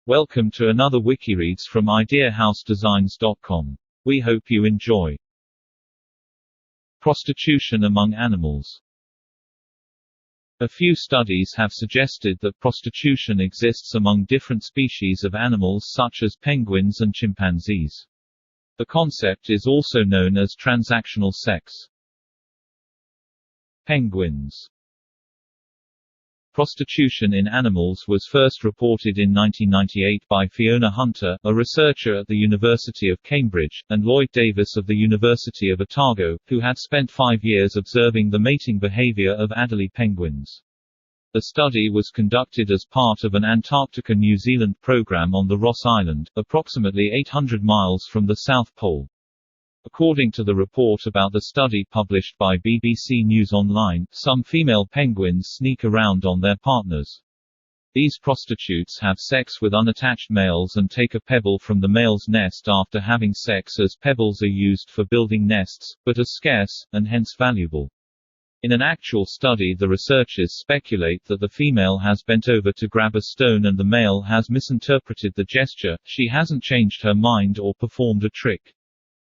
Welcome to another WikiReads from IdeaHouseDesigns.com. We hope you enjoy. Prostitution among animals. A few studies have suggested that prostitution exists among different species of animals such as penguins and chimpanzees. The concept is also known as transactional sex. Penguins. Prostitution in animals was first reported in 1998 by Fiona Hunter, a researcher at the University of Cambridge, and Lloyd Davis of the University of Otago, who had spent 5 years observing the mating behavior of Adelie penguins. The study was conducted as part of an Antarctica New Zealand program on the Ross Island, approximately 800 miles from the South Pole. According to the report about the study published by BBC News Online, some female penguins sneak around on their partners. These prostitutes have sex with unattached males and take a pebble from the male's nest after having sex, as pebbles are used for building nests, but are scarce, and hence valuable. In an actual study, the researchers speculate that the female has bent over to grab a stone and the male has misinterpreted the gesture. She hasn't changed her mind or performed a trick.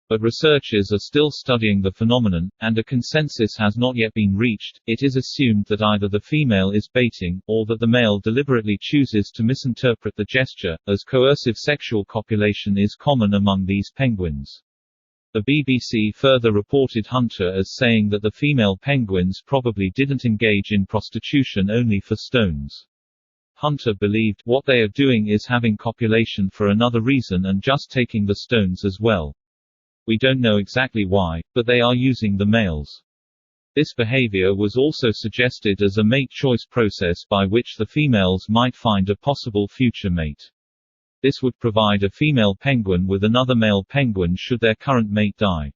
But researchers are still studying the phenomenon, and a consensus has not yet been reached. It is assumed that either the female is baiting, or that the male deliberately chooses to misinterpret the gesture, as coercive sexual copulation is common among these penguins. The BBC further reported Hunter as saying that the female penguins probably didn't engage in prostitution only for stones. Hunter believed what they are doing is having copulation for another reason and just taking the stones as well. We don't know exactly why, but they are using the males. This behavior was also suggested as a mate choice process by which the females might find a possible future mate. This would provide a female penguin with another male penguin should their current mate die.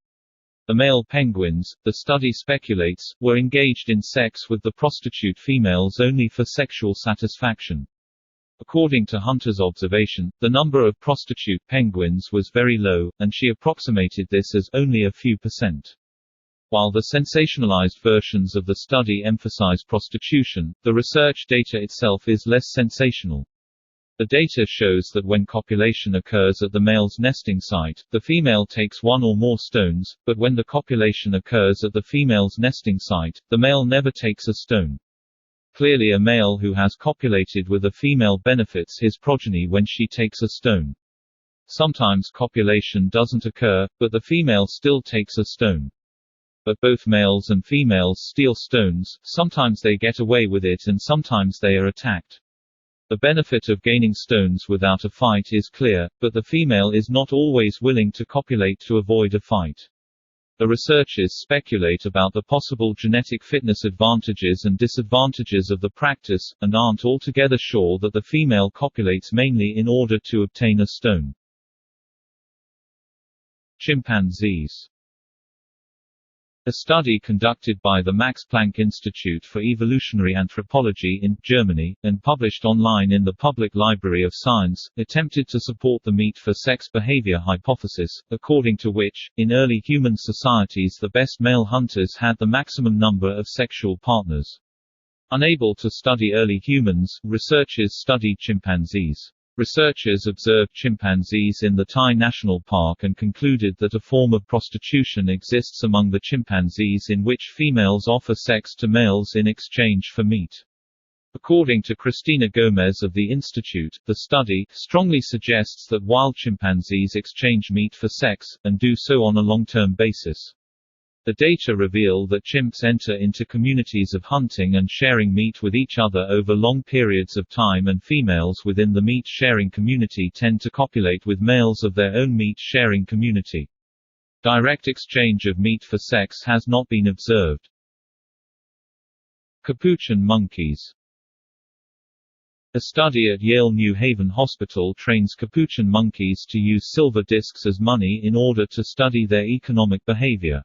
The male penguins, the study speculates, were engaged in sex with the prostitute females only for sexual satisfaction. According to Hunter's observation, the number of prostitute penguins was very low, and she approximated this as only a few percent. While the sensationalized versions of the study emphasize prostitution, the research data itself is less sensational. The data shows that when copulation occurs at the male's nesting site, the female takes one or more stones, but when the copulation occurs at the female's nesting site, the male never takes a stone. Clearly, a male who has copulated with a female benefits his progeny when she takes a stone. Sometimes copulation doesn't occur, but the female still takes a stone. But both males and females steal stones, sometimes they get away with it and sometimes they are attacked. The benefit of gaining stones without a fight is clear, but the female is not always willing to copulate to avoid a fight. The researchers speculate about the possible genetic fitness advantages and disadvantages of the practice, and aren't altogether sure that the female copulates mainly in order to obtain a stone. Chimpanzees. A study conducted by the Max Planck Institute for Evolutionary Anthropology in Germany, and published online in the Public Library of Science, attempted to support the meat-for-sex behavior hypothesis, according to which, in early human societies the best male hunters had the maximum number of sexual partners. Unable to study early humans, researchers studied chimpanzees. Researchers observed chimpanzees in the Thai National Park and concluded that a form of prostitution exists among the chimpanzees in which females offer sex to males in exchange for meat. According to Cristina Gomez of the Institute, the study strongly suggests that wild chimpanzees exchange meat for sex, and do so on a long-term basis. The data reveal that chimps enter into communities of hunting and sharing meat with each other over long periods of time, and females within the meat-sharing community tend to copulate with males of their own meat-sharing community. Direct exchange of meat for sex has not been observed. Capuchin monkeys. A study at Yale New Haven Hospital trains capuchin monkeys to use silver discs as money in order to study their economic behavior.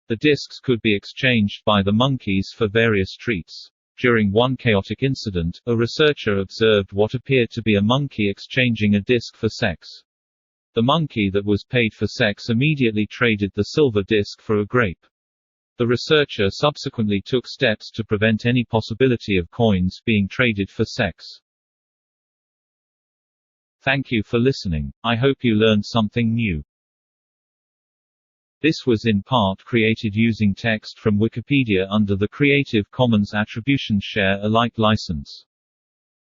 The discs could be exchanged by the monkeys for various treats. During one chaotic incident, a researcher observed what appeared to be a monkey exchanging a disc for sex. The monkey that was paid for sex immediately traded the silver disc for a grape. The researcher subsequently took steps to prevent any possibility of coins being traded for sex. Thank you for listening. I hope you learned something new. This was in part created using text from Wikipedia under the Creative Commons Attribution Share Alike license.